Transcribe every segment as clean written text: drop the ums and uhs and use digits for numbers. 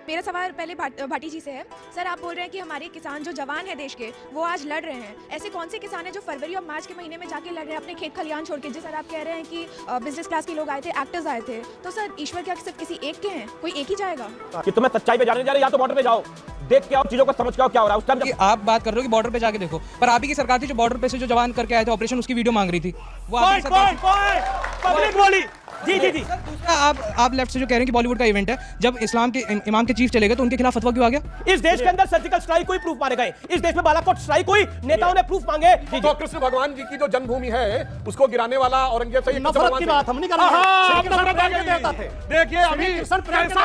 मेरा सवाल पहले भाटी जी से है। सर, आप बोल रहे हैं कि हमारे किसान जो जवान हैं देश के, वो आज लड़ रहे हैं। ऐसे कौन से किसान हैं जो फरवरी और मार्च के महीने में जाके लड़ रहे हैं अपने खेत खलियान छोड़ के? जी सर, आप कह रहे हैं कि बिजनेस क्लास के लोग आए थे, एक्टर्स आए थे, तो सर ईश्वर क्या सिर्फ किसी एक के हैं? कोई एक ही जाएगा? कि तुम्हें सच्चाई पे जाने जा रहे, या तो बॉर्डर पे जाओ, देख के आओ, चीजों को समझ के आओ क्या हो रहा है। उस टाइम आप बात कर रहे हो कि बॉर्डर पे जाके देखो, पर आप ही की सरकार थी जो बॉर्डर पे से जो जवान करके आए थे ऑपरेशन, उसकी वीडियो मांग रही थी। वो आप ही की सरकार थी। पब्लिक बोली। जी जी जी। दूसरा, आप लेफ्ट से जो कह रहे हैं कि बॉलीवुड का इवेंट है, जब इस्लाम के इमाम के चीफ चले गए तो उनके खिलाफ फतवा क्यों आ गया? इस देश के अंदर सर्जिकल स्ट्राइक कोई प्रूफ मारे गए, इस देश में बालाकोट स्ट्राइक हुई, नेताओं ने प्रूफ मांगे। तो कृष्ण भगवान जी की जो जन्मभूमि है उसको गिराने वाला औरंगजेब से नफरत की बात हम नहीं कर रहे। देखिए अभी कैसा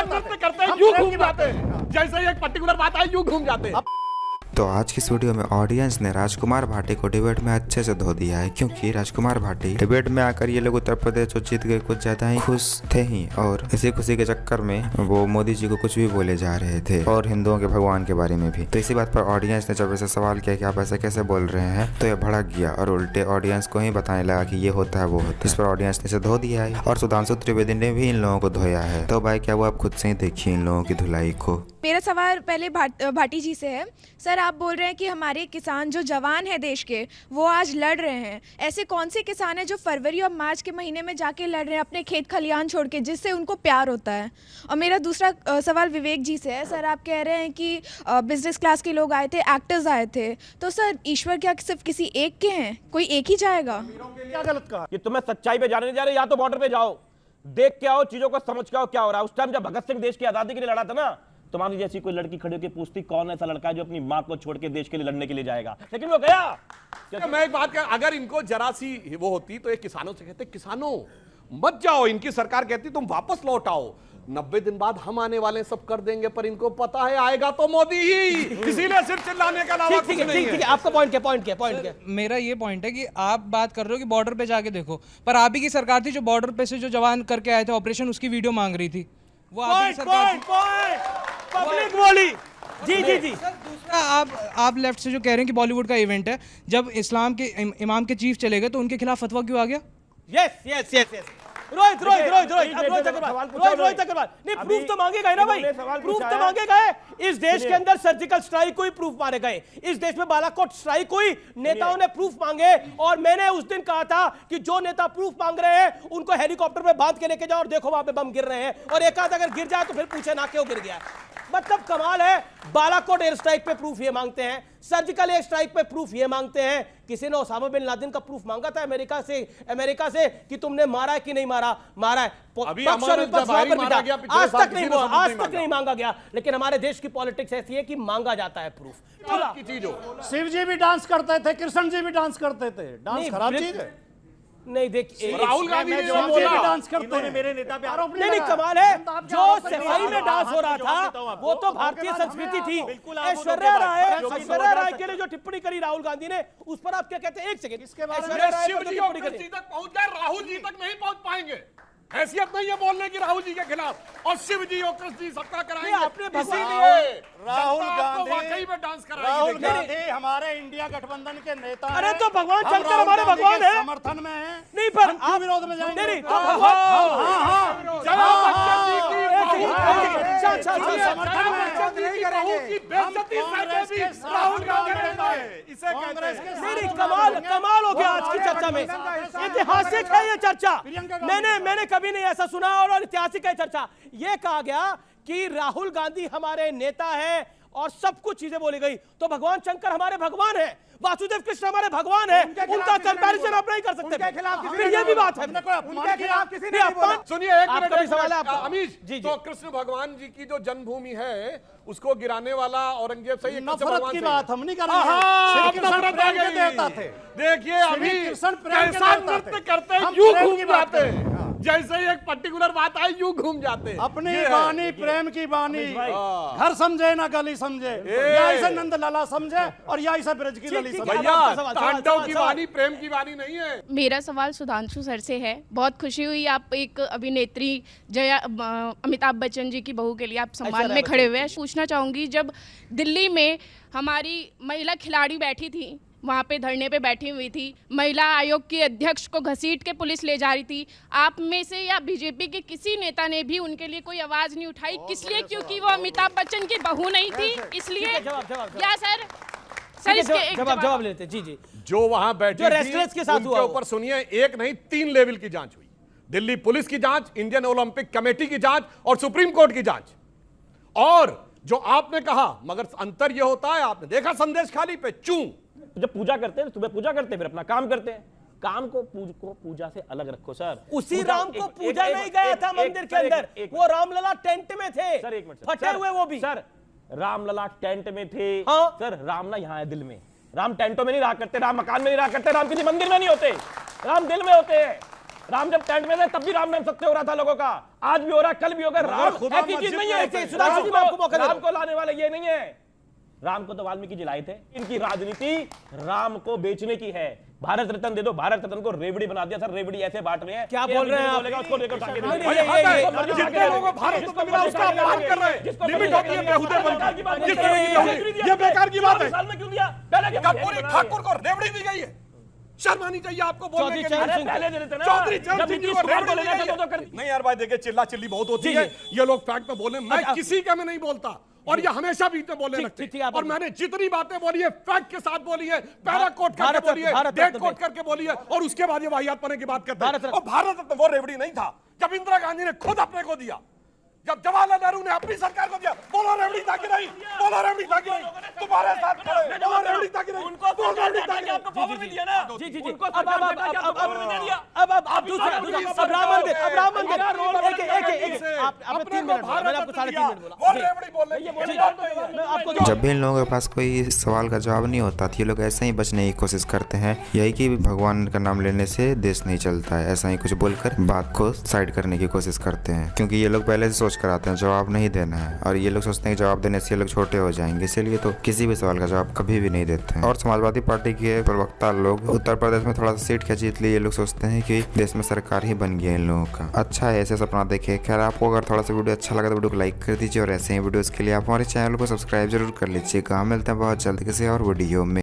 नृत्य करते हैं, यूं घूम जाते हैं, जैसे एक पर्टिकुलर बात आई यूं घूम जाते हैं। तो आज की इस वीडियो में ऑडियंस ने राजकुमार भाटी को डिबेट में अच्छे से धो दिया है, क्योंकि राजकुमार भाटी डिबेट में आकर ये लोग उत्तर प्रदेश जो जीत गए कुछ ज्यादा ही खुश थे ही, और इसी खुशी के चक्कर में वो मोदी जी को कुछ भी बोले जा रहे थे और हिंदुओं के भगवान के बारे में भी। तो इसी बात पर ऑडियंस ने जब ऐसे सवाल किया कि आप ऐसे कैसे बोल रहे हैं, तो ये भड़क गया और उल्टे ऑडियंस को ही बताने लगा कि ये होता है वो होता है। इस पर ऑडियंस ने इसे धो दिया है और सुधांशु त्रिवेदी ने भी इन लोगों को धोया है। तो भाई क्या वो आप खुद से ही देखिए इन लोगों की धुलाई को। मेरा सवाल पहले भाटी जी से है। सर, आप बोल रहे हैं कि हमारे किसान जो जवान हैं देश के, वो आज लड़ रहे हैं। ऐसे कौन से किसान हैं जो फरवरी और मार्च के महीने में जाके लड़ रहे हैं अपने खेत खलियान छोड़ के, जिससे उनको प्यार होता है? और मेरा दूसरा सवाल विवेक जी से है। सर, आप कह रहे हैं कि बिजनेस क्लास के लोग आए थे, एक्टर्स आए थे, तो सर ईश्वर क्या सिर्फ किसी एक के हैं? कोई एक ही जाएगा? क्या गलत कहा? कि तुम्हें सच्चाई पे जाने जा रहे, या तो बॉर्डर पे जाओ, देख के आओ, चीजों को समझ के आओ क्या हो रहा है। उस टाइम जब भगत सिंह देश की आजादी के लिए लड़ा था ना, तुम्हारी जैसी कोई लड़की खड़ी होकर पूछती कौन ऐसा लड़का है जो अपनी मां को छोड़ के देश के लिए लड़ने के लिए जाएगा, लेकिन वो गया। मैं एक बात कर, अगर इनको जरा सी वो होती तो ये किसानों से कहते, किसानों मत जाओ, इनकी सरकार कहती तुम वापस लौट आओ, 90 दिन बाद हम आने वाले सब कर देंगे, पर इनको पता है आएगा तो मोदी ही, इसीलिए सिर्फ चिल्लाने का अलावा कुछ नहीं है। आपका पॉइंट क्या? मेरा ये पॉइंट है कि आप बात कर रहे हो कि बॉर्डर पे जाके देखो, पर आप ही की सरकार थी जो बॉर्डर पे से जो जवान करके आए थे ऑपरेशन, उसकी वीडियो मांग रही थी। वो आप ही की सरकार थी। पब्लिक बोली। जी जी जी। दूसरा, आप लेफ्ट से जो कह रहे हैं कि बॉलीवुड का इवेंट है, जब इस्लाम के इमाम के चीफ चले गए तो उनके खिलाफ फतवा क्यों आ गया? यस। रोहित अग्रवाल नहीं, प्रूफ तो मांगे गए ना भाई, प्रूफ तो मांगे गए। इस देश के अंदर सर्जिकल स्ट्राइक हुई, प्रूफ मारे गए। इस देश में बालाकोट स्ट्राइक हुई, नेताओं ने प्रूफ मांगे, और मैंने उस दिन कहा था कि जो नेता प्रूफ मांग रहे हैं उनको हेलीकॉप्टर में बांध के लेके जाओ और देखो वहां पे बम गिर रहे हैं, और एक आध अगर गिर जाए तो फिर पूछे ना क्यों गिर गया। मतलब कमाल है। बालाकोट एयर स्ट्राइक पे प्रूफ ये मांगते हैं, सर्जिकल एयर स्ट्राइक पे प्रूफ ये मांगते हैं। किसी ने ओसामा बिन लादेन का प्रूफ मांगा था अमेरिका से कि तुमने मारा है कि नहीं मारा है। अभी आज तक नहीं मांगा गया, लेकिन हमारे देश की पॉलिटिक्स ऐसी है कि मांगा जाता है प्रूफ। की चीज हो, शिव जी भी डांस करते थे, कृष्ण जी भी डांस करते थे। डांस खराब चीज है? नहीं, देखिए राहुल गांधी ने शिव जी भी डांस करते हैं। मेरे नेता पे आरोप नहीं, कमाल है। जो सफाई में डांस हो रहा था वो तो भारतीय संस्कृति थी। ऐश्वर्या राय के लिए जो टिप्पणी करी राहुल गांधी ने, उस पर आप क्या कहते हैं? एक सेकंड, शिव जी और कृष्ण जी तक पहुंच जाए, राहुल जी तक नहीं पहुंच पाएंगे। हैसियत नहीं है बोलने की राहुल जी के खिलाफ, और शिव जी और कृष्ण जी सबका कराएंगे। आपने राहुल गांधी वाकई में डांस राहुल गांधी हमारे इंडिया गठबंधन के नेता। अरे तो भगवान शंकर हमारे भगवान है, समर्थन में है। नहीं पर आप विरोध में जाएंगे? नहीं, कमाल हो गया आज की चर्चा में। ऐतिहासिक है ये चर्चा, मैंने कभी नहीं ऐसा सुना, और ऐतिहासिक है चर्चा। ये कहा गया कि राहुल गांधी हमारे नेता है और सब कुछ चीजें बोली गई, तो भगवान शंकर हमारे भगवान है, वासुदेव कृष्ण हमारे भगवान है, उनका कंपैरिजन आप नहीं कर सकते। फिर ये भी बात है। सुनिए, एक मिनट सवाल है अमीश जी। तो कृष्ण भगवान जी की जो जन्मभूमि है उसको गिराने वाला औरंगजेब से नफरत की बात हम नहीं कर रहे। देखिए अभी कैसा नृत्य करते हैं, यूं घूम जाते हैं, जैसे एक पर्टिकुलर बात आई यूं घूम जाते हैं। अपनी बानी प्रेम की बानी, घर समझे ना गली समझे, या इसे नंद लाला समझे और या इसे ब्रज की लली समझे। भैया तांडव की वाणी प्रेम की वाणी नहीं है। मेरा सवाल सुधांशु सर से है। बहुत खुशी हुई आप एक अभिनेत्री जया अमिताभ बच्चन जी की बहू के लिए आप सम्मान में खड़े हुए हैं। पूछना चाहूंगी, जब दिल्ली में हमारी महिला खिलाड़ी बैठी थी वहाँ पे धरने पे बैठी हुई थी। महिला आयोग की अध्यक्ष को घसीट के पुलिस ले जा रही थी। आप में से या बीजेपी के किसी नेता ने भी उनके लिए कोई आवाज नहीं उठाई। किस लिए? क्योंकि वो अमिताभ बच्चन की बहू नहीं थी, इसलिए। या सर इसके एक जवाब लेते। जी जी, जो वहां बैठी जो रेस्टलेस के साथ उनके हुआ ऊपर सुनिए, एक नहीं 3 लेवल की जांच हुई। दिल्ली पुलिस की जांच, इंडियन ओलंपिक कमेटी की जांच और सुप्रीम कोर्ट की जांच। और जो आपने कहा, मगर अंतर यह होता है, आपने देखा संदेश खाली पे चूं जब पूजा करते हैं सुबह पूजा करते हैं, फिर अपना काम करते हैं। काम को पूजा से अलग रखो सर। उसी राम को पूजा नहीं गया था मंदिर के अंदर, वो रामलला टेंट में थे सर। एक मिनट फटे हुए वो भी सर। रामलला टेंट में थे। हाँ। सर राम ना यहाँ है दिल में। राम टेंटों में नहीं रहा करते, राम मकान में नहीं रहा करते, राम किसी मंदिर में नहीं होते, राम दिल में होते हैं। राम जब टेंट में थे तब भी राम नाम सत्य हो रहा था लोगों का, आज भी हो रहा है, कल भी होगा। राम ऐसी चीज नहीं है। राम को लाने वाले ये नहीं है। राम को तो वाल्मीकि जी लाए थे। इनकी राजनीति राम को बेचने की है। भारत रत्न दे दो, भारत रत्न को रेवड़ी बना दिया सर। रेवड़ी ऐसे बांट रहे हैं। क्या बोल रहे हैं आप? उसको लेकर जितने लोगों को भारत रत्न मिला उसका अपमान कर रहे हैं। लिमिट होती है बेहुदे बनने की। ये बेकार की बात है। साल में क्यों दिया? पहले कर्पूरी ठाकुर को रेवड़ी दी गई है, शर्म आनी चाहिए आपको बोलने के लिए। पहले दे देते ना। चौधरी चरण सिंह जी को रेवड़ी दी गई तो है। नहीं यार भाई, देखिए चिल्ला चिल्ली बहुत होती है। ये लोग फैक्ट पे बोले, मैं किसी का में नहीं बोलता और ये हमेशा बीच में बोलने लगते हैं। और मैंने जितनी बातें बोली है फैक्ट के साथ बोली है, पैरा कोट करके बोली है, डेट कोट करके बोली है, और उसके बाद ये वाहियात पने की बात करते हैं। और भारत रत्न वो रेवड़ी नहीं था जब इंदिरा गांधी ने खुद अपने को दिया, जब जवाहरलाल नेहरू ने अपनी सरकार को दिया। बोलो रेवड़ी था कि नहीं? बोलो रेवड़ी था कि नहीं? तुम्हारे साथ खड़े बोलो रेवड़ी था कि नहीं? उनको बोलो रेवड़ी था कि नहीं? आपको पावर नहीं दिया ना। जी जी जी, उनको अब सरकार बैठा के आपको पावर नहीं दिया। अब दूसरा अब राम मंदिर, अब राम मंदिर। आपने 3 मिनट बोला, मैंने आपको 3.5 मिनट बोला। वो रेवड़ी बोल रही है। मैं आपको जब भी इन लोगों के पास कोई सवाल का जवाब नहीं होता तो ये लोग ऐसे ही बचने की कोशिश करते हैं, यही कि भगवान का नाम लेने से देश नहीं चलता है, ऐसा ही कुछ बोलकर बात को साइड करने की कोशिश करते हैं। क्योंकि ये लोग पहले से सोच कर आते हैं जवाब नहीं देना है, और ये लोग सोचते हैं कि जवाब देने से ये लोग छोटे हो जाएंगे, इसीलिए तो किसी भी सवाल का जवाब कभी भी नहीं देते हैं। और समाजवादी पार्टी के प्रवक्ता लोग उत्तर प्रदेश में थोड़ा सा सीट क्या जीत ली, ये लोग सोचते हैं कि देश में सरकार ही बन गया इन लोगों का। अच्छा है, ऐसे सपना देखे। खैर, आपको अगर थोड़ा सा वीडियो अच्छा लगा तो वीडियो को लाइक कर दीजिए, और ऐसे ही वीडियोस के लिए आप हमारे चैनल को सब्सक्राइब जरूर कर लीजिएगा। मिलते हैं बहुत जल्द किसी और वीडियो में।